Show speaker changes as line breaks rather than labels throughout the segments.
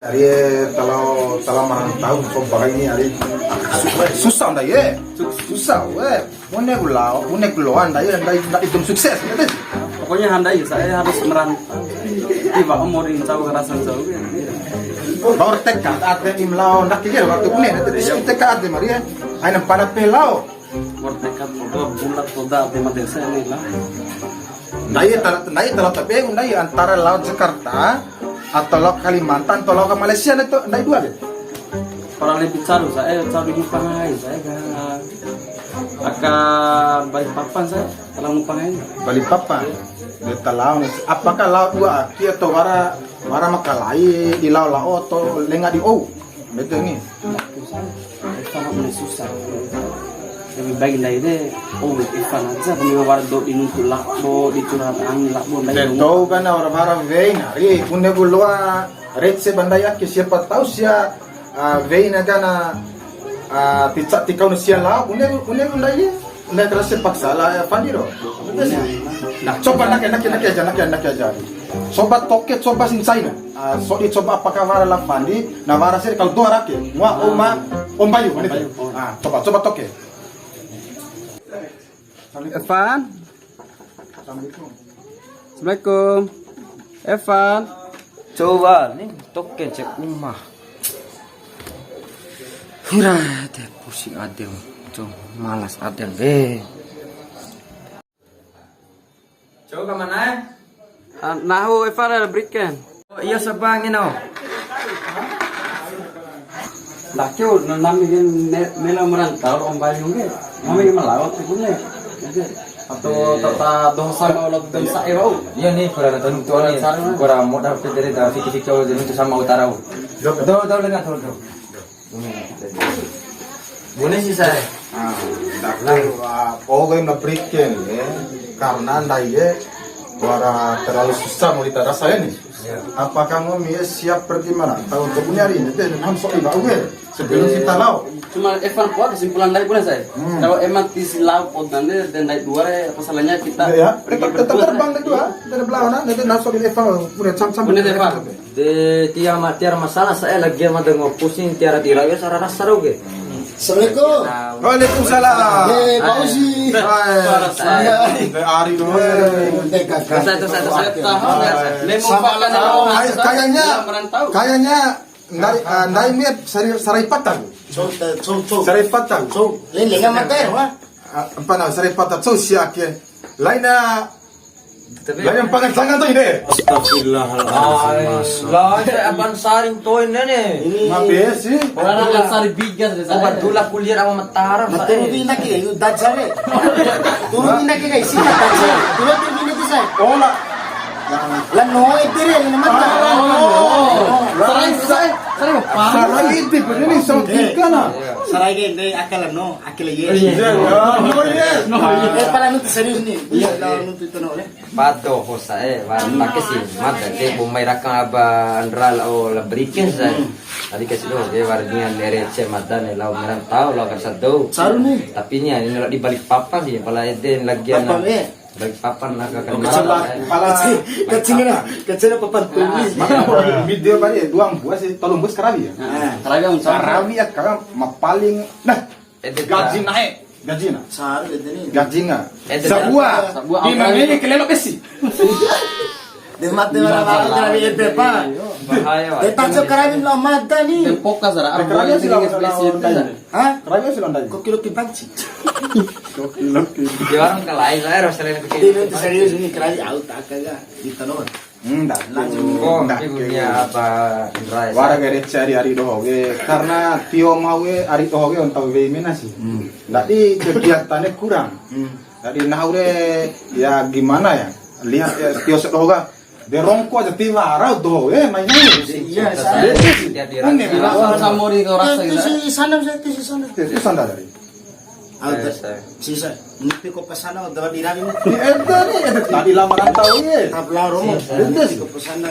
Hari kalau merantau coba ini hari susah ndak ya, susah weh. Mune gulau ndak ya, ndak itu sukses gitu.
Pokoknya handai saya harus merantau. Tiba umur jauh ngerasan jauh.
Baru tekad ada imlau ndak kira waktu punya nanti tekad ada Maria. Aina pada pelau.
Bertekad bulat toda di desa ini lah.
Ndak tapi ndak antara laut Jakarta atau laut Kalimantan atau laut Malaysia itu ndak dua deh.
Orang lebih caru saya caru di Pangai saya akan Balikpapan saya kalau mau Pangai.
Balikpapan. Di talau apakah laut dua aki atau wara makalai di laut atau lengah di o betul ni
sangat susah lebih baik dari ini Ivan aja kami wardo dinuntut lakbo dicurhat angin lakbo
tahu kan orang vein hari punya gulua retse bandai aki siapa tahu sia vein aja tikau nusia lah punya bandai ndak terasa paksa lah Fandiro. Nah, coba nak aja. Sobat toket, coba sinsai na. So dicoba apakah wara lah Fandi, na wara sir kalau dua rakyat. Mua Om Bayu, mana tu? Coba toket.
Evan. Assalamualaikum. Evan.
Coba nih token cek rumah. Hurah, deh pusing adem. Malas adem deh. Coba kemana?
Nahu Evan ada berikan.
Oh iya sebang ini.
Lakyo nami nela merantau Om Bayu ke. Nami melawat punya. Atau tata dosa kalau dosa ero.
Iya nih kurang tentu nih. Kurang modal dari fikir jauh dari itu sama utara. Tahu dengar tahu. Boleh sih saya.
Pokoknya nak berikan karena ndak ya wara terlalu susah mau diterasa ini. Apakah kamu siap pergi mana? Tahu untuk nyari ini dan hamsok iba sebelum kita lau.
Cuma Evan kuat kesimpulan dari pun saya. Kalau emang di silau potane dan dari dua masalahnya kita
ya tetap terbang dari dua dari belakang nanti hamsok ini Evan punya sam-sam.
Bener Evan.
De tiar masalah saya lagi sama dengan pusing tiara tiara ya sarana saruge.
Assalamualaikum.
Waalaikumsalam.
Pak Uzi.
Hari dulu. Kayaknya ndak ini sarai patang. Sarai patang.
Lengan mata ya,
Apa nama sarai patang? So siak ya. Lainnya yang pakai tangan tuh ini.
Astagfirullahaladzim. Lah, abang saring toin nih.
Mabe sih.
Orang akan sari bigas deh.
Obat dula kuliah sama Mataram.
Turun lagi ya, udah cari. Turun lagi guys, sini cari. Turun lagi saya.
Oh lah.
Lah no itu dia yang mata.
Sarai itu begini sama kita lah.
Sarai gini akal no, akal ye. Pala nuntu serius nih. Iya, nuntu itu no.
Pato ko saya, pakai sih, mata deh bumai rakang aba andral o la berikan saya. Tadi kasih dong, dia wargian dari C mata nih lau merantau lau kan satu.
Saru nih.
Tapi ini di balik papan sih, pala itu lagi balik papan nak akan
kecil papan tulis.
Video tadi duang buah sih tolong bus karabi ya. Karabi ya karena paling nah gaji naik. Gaji na.
Saru ini.
Gaji na. Sebuah. Di mana ini kelelok besi.
Di mata orang karabi itu pak.
bahaya.
Tacho karabi lo mata nih.
Tempoka zara.
Karabi sih lawan
Hah?
Karabi sih lawan.
Kok kilo kipanci?
Di orang kelain saya harus selain
Di nanti serius ini karabi out kagak di tanah.
Enggak.
Oh, ibunya apa?
Wara gere cari hari dohoge karena tio mau hari dohoge untuk weimena sih. Jadi kegiatannya kurang. Jadi nahure ya gimana ya? Lihat ya tio sedoga de rongko aja tiwara dohoge mainnya.
Iya,
Ini bilang
samori ke rasa
Itu si sana
itu sandal dari.
Sisa, nanti kau pesana udah dirami.
Tadi lamaran tahu ya.
Tabla romo, nanti kau pesana.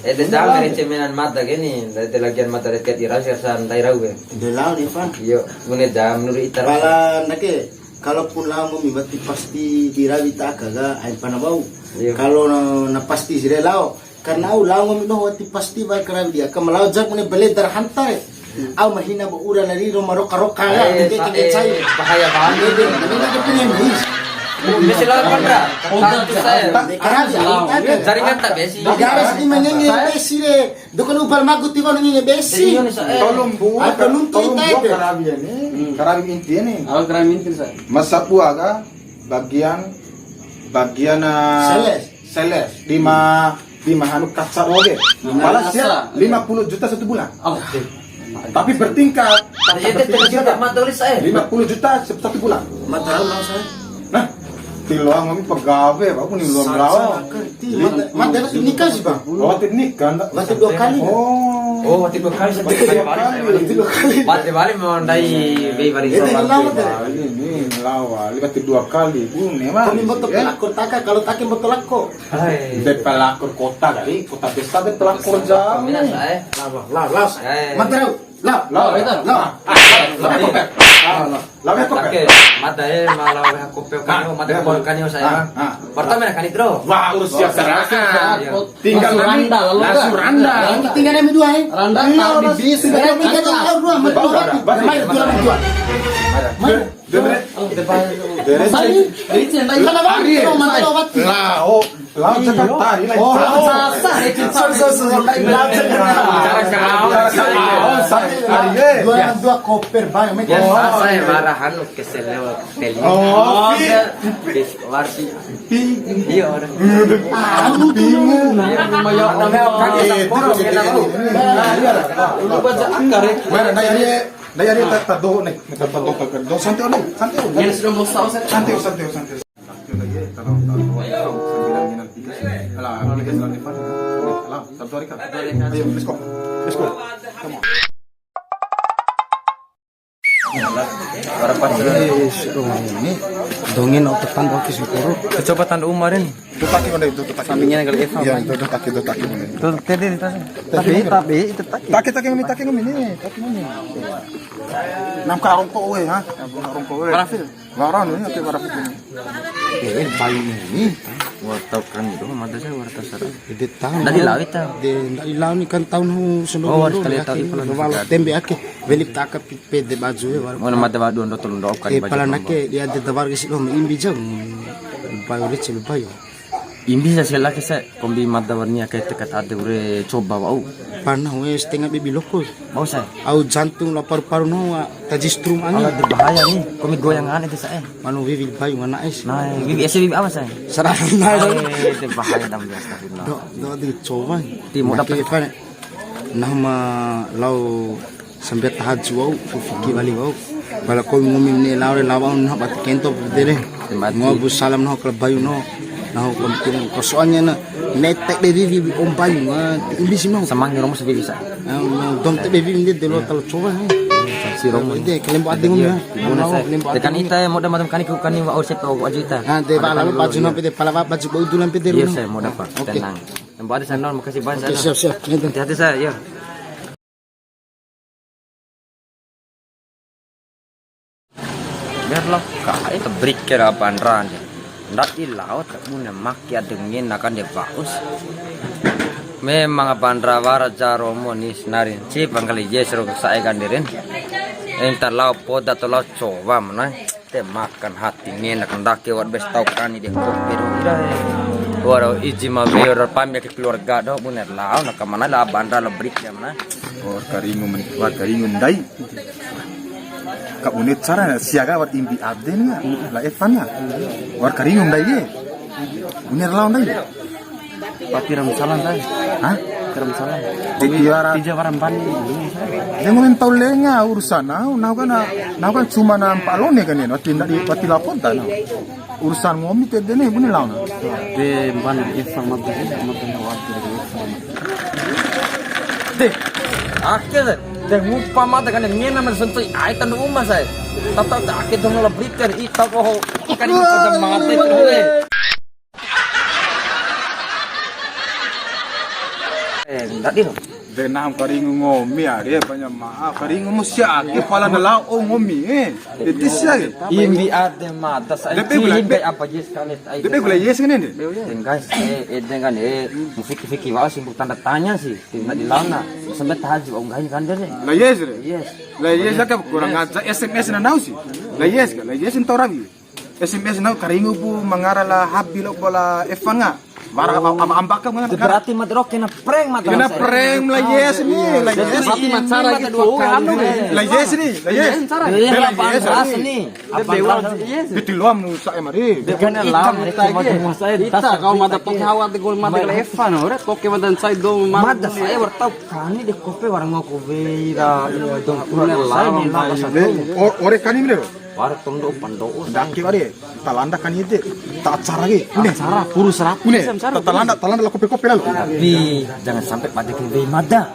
Itu jangan cemilan mata gini, dari lagian mata dekat dirasa santai ragu.
Belau nih Pak.
Yo, menit jam nuri itar.
Bala nake, kalaupun lama mibati pasti dirami tak kagak air panah bau. Kalau na pasti sih lau, Karena ulang mo no wati pasti ba kara dia kamalaw jak mo ne bele darhantai. Aw mahina ba ura na riro maroka-roka nga. Hindi kikitsay.
bahaya banget.
Hindi na kipinin his.
Besi lawan kontra. Tentu saya. Jaringan tak besi.
Garas di manenge besi re. Dukan ubal magut tiba nanginge besi.
Tolong buat,
Tolong
tolong
kita
buat
itu.
karabian nih, karabin inti nih.
Awal kira mintin saya.
Masapu aga bagian seles 5 hanuk kaca oge. Balas ya 50 juta 1 bulan.
Oh,
Tapi bertingkat.
Itu tidak tulis saya.
50 juta 1 bulan.
Mataw lang sa.
Nah, tiluang kami pegawai, aku nih belum lawan.
Mata dapat nikah sih bang.
Oh, teknik kan?
Mata 2 kali.
Oh, tipe kali Bate balik mau ndai bei bari
Itu
sobat.
lawat deh.
Ini lawan, lihat 2 kali. Memang.
Kami betul pelakor taka kalau taki betul lako.
Hai.
De pelakor kota kali, kota besar de pelakor jauh.
Mina saya.
Lah. Mata lah.
Lawan kok.
Oke, mata malah aku pekan mata kan saya. Pertama kan itu.
Wah, usia serasa. Tinggal
Randa,
langsung randa.
Yang tinggal kami 2 eh.
Randa tahu di bis.
Kami kata tahu 2 mertua. Main 2.
Lawan Jakarta ini
Dua koper banyak.
Ya saya marahan kesel lewat teli.
Oh,
Warsi. Iya orang.
Daya dia tak do nih, tak do do santai oleh, santai.
Yang sudah mau tahu saya.
Santai. Alah, ini kan selalu depan. Alah, satu hari kan. Ayo, let's go. Come on.
Para pasir.
Rumah ini dongin ototan wakis puru.
Kecepatan umarin.
Itu taki mana itu taki.
Sampingnya kali Eva.
Iya, itu taki.
Tuh, tadi itu. Tapi itu taki.
Taki ini. Nam karong ko we ha. Karong ko we.
Parafil.
Waran ini oke parafil. Bayi ini.
Wartau kan itu, mata saya wartau sarap.
Di tahun.
Dari laut ta.
Dari laut ni kan tahun hu sunod.
Oh, harus kali tahu itu.
Wala tembe ake. Velik taka pede baju e war.
Mana mata badu ndo tolong dok kan
E pala nake dia de dabar ke silo imbi jang. Bayo rich bayo.
Imbi sa sila kasi kombi mata warnia kay tekat ate ure coba wau.
Panah we setengah bibi loko.
Mau saya.
Au jantung la paru-paru no tajistrum
Ala
angin.
berbahaya nih. Komi goyangan itu saya.
Manu vivi bayo ngana es.
Nah, bibi ese bibi apa saya?
Sarap na do.
Itu bahaya dam dia astagfirullah.
Do di coba.
Di mo dapat
Fa nama lau sampai tahaju wau fikir balik wau. Bala ko ngumi ne laure lawan na bat kento dere. Mo bu salam no klub bayo no. Nah, kung soalnya na netek de vivi om bayo imbi simo.
semang romo sa bibi sa.
Dom te vivi hindi delo tal coba.
Si romo.
Hindi kelembo ate ngumi.
Guna saya. Dekan ita mo da matam kani ko kani wa set o ajuita.
Ah, de bala lu baju no pede pala baju bau dulan pede
Iya
lu.
saya mau dapat.
Oke.
Tenang. Yang ada sana makasih banyak.
Oke, siap. Gitu.
Hati-hati saya, ya. Biarlah kaya itu berikir apa andran. Ndak di laut punya makia dengin akan dia bagus. Memang apa andra jaromo ni senarin. Si pangkali jesro saya kandirin. Entar laut poda to laut coba mana. Te makan hati ngenak ndak ke wat bes tau kan dia kopiru ira. Waro iji ma beyor pamya ke keluarga do bener laut nak mana la bandra la brik ya mana.
War karingum dai. Kak unit cara siaga wat imbi abde nih la evannya. War karingum dai ye. Bener lawan dai.
Papiram salam saya.
Hah?
Piram salam.
Tiara
Tija waram ban.
Dia ngomong tahu lenya urusan now kan cuma nampak lone kan ya, wati lapor tak now. Urusan ngomi tede nih bunyi lawan.
De ban ifang mabdi mabdi wati. De. Akhir de ngupa mata kan ngena man sentoi ai tan umma saya. Tata akhir dong la briker ita ko kan pada mate terus. Enggak di.
Denam karing ngomi are banyak maaf karing ngomi siak kepala nalau ngomi itu siak
Imbi ade mata sa
Depe gula-
imbi apa jes kanet ai.
Dede gula yes kan ini
Guys, dengan musik-musik wah sibuk tanda tanya sih. Tidak di launa. Sampai tahajud om gain kan deh.
la yes re
Yes.
la yes ka kurang aja SMS na nausi la yes entorabi SMS na karing bu mangara habilo bola efanga bara ambaka
Itu berarti madrok kena prank mata.
kena prank la yes ni la yes
Berarti macara gitu.
la yes ni la yes
Iya,
la
apaan
yes
ras
ni
ini?
Dewa yes.
ditiluam nu sa emari
Kan alam mereka mau saya kita kau mata toke hawa de gol mata kala Evan ore toke madan sai do
Mada saya bertau kani di kopi warang mau kopi ra dong kurang saya ni lah satu.
ore kani mire
War tondo pando.
daki wari talanda kani ide ta acara ge ini
Cara purus rapi.
Une, talanda la kopi lalu.
Tapi jangan sampai pada ke mada.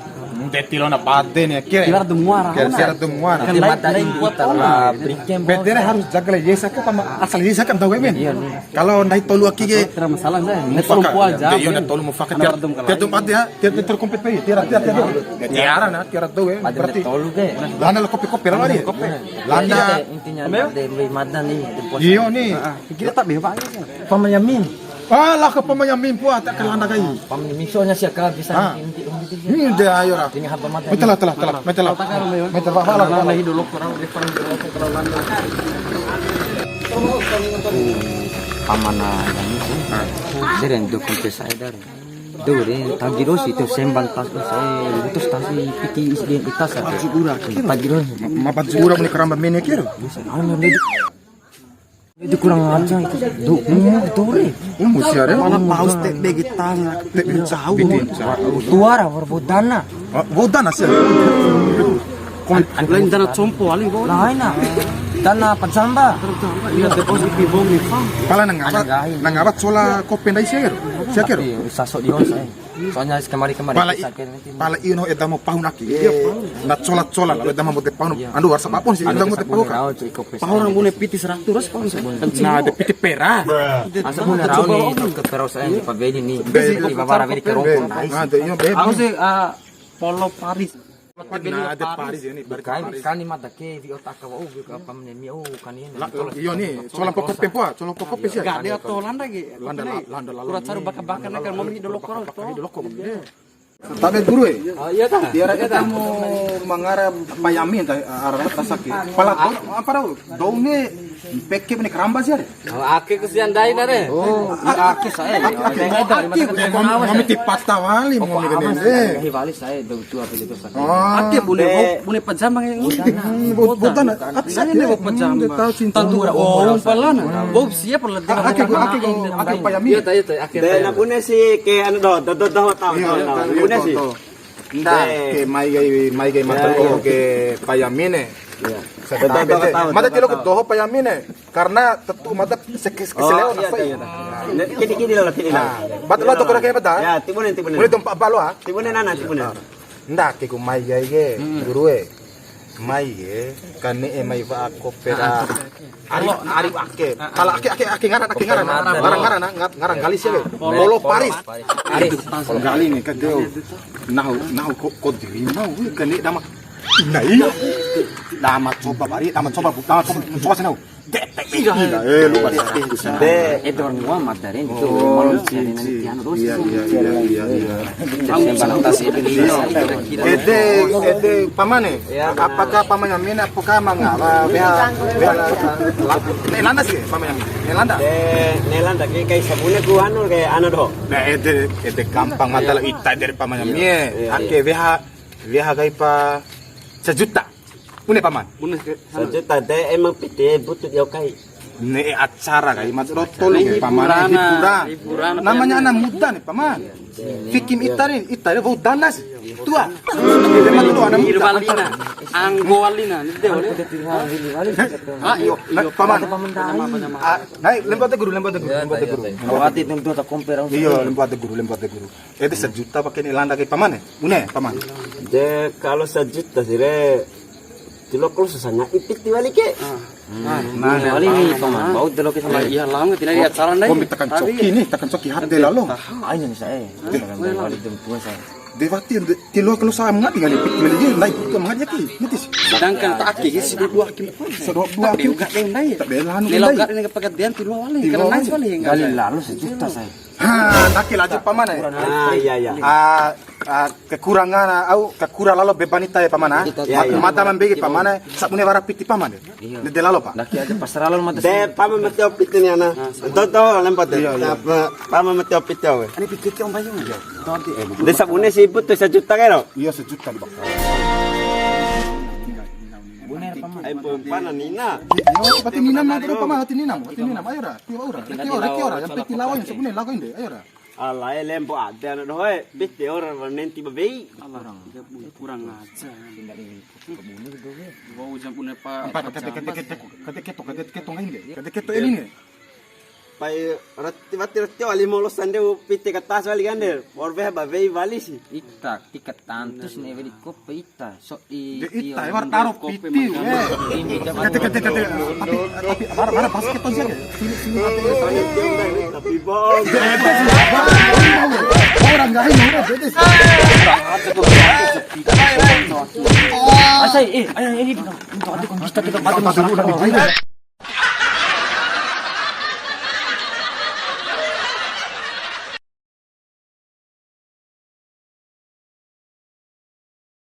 Detilo na pade ne kira.
Kira demuara.
Kira demuara.
Nanti mada ini kita lah berikan
Bedere harus jaga le yesa ka pama asal yesa kan tahu men.
Iya nih.
Kalau ndai tolu aki ge
Kira masalah saya. Netol pual jam.
Yo na tolu mo faka tiar tu pade ha, tiar terkompet pe, tiar. Tiara na, tiar tu
Pada
berarti.
tolu ke.
Landa la kopi lari. Landa
Intinya ada mada nih.
iyo ni.
Kira tak bebas.
Pamayamin.
Lah ka pamayamin po ata kalanda kai.
Pamayamin soalnya sih kah bisa inti.
Ni de ayo ra.
Tinggal haba mada.
Metela. Metela bala.
Lagi dulu kurang different kalau landa.
Pamana yang itu. Dari untuk kontes saya dari. Dore tagiros itu semban tas saya itu stasi piti isdien itas ada. Tagiros.
Mapat sigura mo ni karamba mene kiro.
Itu kurang aja itu. Dore.
Musiare.
Mana paus tek begitang tek jauh.
Tuara berbodana.
Bodan asal.
Lain dana compo aling go.
Lain na. Dana pansamba.
Iya deposit di bom ni fam.
Pala nangabat sola kopi ndai siager. Siager.
Sasok di saya. Soalnya kemari-kemari
Pala ino edamo pahun aki. Na sola la edamo mote pahun. Andu warsa papon sih edamo mote pahun.
Pahorang boleh piti 100 pahun
Na de piti pera.
Asa mo na raw ni pero sa ni pabeli ni. Di babara beli ke rokon.
Ah de ino be.
Aku sih Polo Paris.
Na de Paris ini.
Kani mata ke vi otaka wa uga apa men mi kan ini.
Iyo ni sola kopi po, sola kopi sih.
Gak ada to landa ge.
Landa lalu.
Kurat saru baka-baka na kan mau mi dolo koro to.
Tabe guru
Iya ta.
Tiara kita mau mangara payamin arah tasaki. Pala apa raw? Daune peke ni karamba sih.
Ake kesian dai na re.
Oh, aki saya.
Mami tipata wali mau ni gede.
Rivali saya do tu apa itu sa.
Ake boleh pajam yang
Bodan
Saya ni mau pajam.
tahu cinta
Tandura oh palana. Bob siya pala di
Aki payamin.
Iya ta iya ta ake.
De na pune si ke ano do tao. Pune si.
Nda ke mai gai mata ke payamine. Mata tilo ko toho payamine karena tetu mata keseleo na sai.
Kini lah kini lah.
Batla to kora ke bata.
Ya, tibunen.
Mulai tumpa balo ha.
Tibunen nana tibunen.
Nda ke ko mai gai ge gurue. Mai ge kane mai va ko pera. Ari ake. Kala ake ngaran ngaran galis ya. Polo Paris. Polo gali ni ka deu. Nahu ko diri mau kane dama. Nah iya. Dama coba sana. Lupa
De
Itu orang gua madarin itu malam sini nanti anu terus.
Iya.
Semban tas Indonesia kira-kira.
Ede pamane. Apakah pamannya mina apakah mangga? Nelanda sih pamannya. Nelanda.
Nelanda kay sabune ku anu kay ano do.
Nah ede gampang matalah ita dari pamannya mie. Ake VH kay pa 1 juta. Pune paman.
Sejuta de emang piti butut yo kay.
Ne acara kay matrotol paman hiburan. Namanya anak muda nih paman. Fikim itarin bau danas. Tua. Memang itu anak muda.
Irwalina, Anggoalina, itu boleh.
Iyo, paman. Naik lempate guru.
Awati tentu tak compare.
Iya, lempate guru. Itu 1 juta pakai Nelanda kay paman Une paman.
De kalau sejuta sih re Tilo kalau susahnya ipit diwali ke.
Nah, wali ni paman. Bau dulu ke sama
Iya lama tidak lihat saran dai.
Kau tekan coki hati lalu.
Ayo nih saya. Wali dem tua saya.
Devati tilo kalau saya mengat dengan ipik meli dia naik ke mengat yaki. Nitis.
Sedangkan tak aki sih dua kim.
Sedok dua
Tapi enggak yang dai.
Tak bela anu
Nilai
dai.
enggak ini kepegadean tilu wali. Karena nice wali enggak.
Kali lalu sejuta saya.
Ha, nakil aja pamana ya.
Iya.
Kekurangan kekurangan lalu beban ita ya pamana.
Iya, iya.
Mata membegi pamana sabune wara piti pamana. De lalo pa.
Daki aja pasaralon mata.
De pama mati opit ni ana. Toto lempat de. Pama mati opit ya we.
Ini pikir ke om bayu ya.
De sabune sibut tuh 1 juta kero.
Iya sejuta di bak.
Ay pana nina.
Yo pati nina mah pero pamana hati nina ayo ra. Tiwa ora yang piti lawan sabune lawan de ayo ra.
Ala lempo ada na doy. Bit de orang nenti babei.
Kurang aja. Wow jam punya pak.
Kate keto ini.
Pai rati wali molos sande pite katas wali gande. Orbe babei wali si.
Ita tiket tantus nih beli kopi ita. So i.
Ita war taro piti. Tapi bara basket aja. Sini
Tapi bong.
Orang enggak ini udah bedes.
Asai ayo ini. Untuk ada kita mati.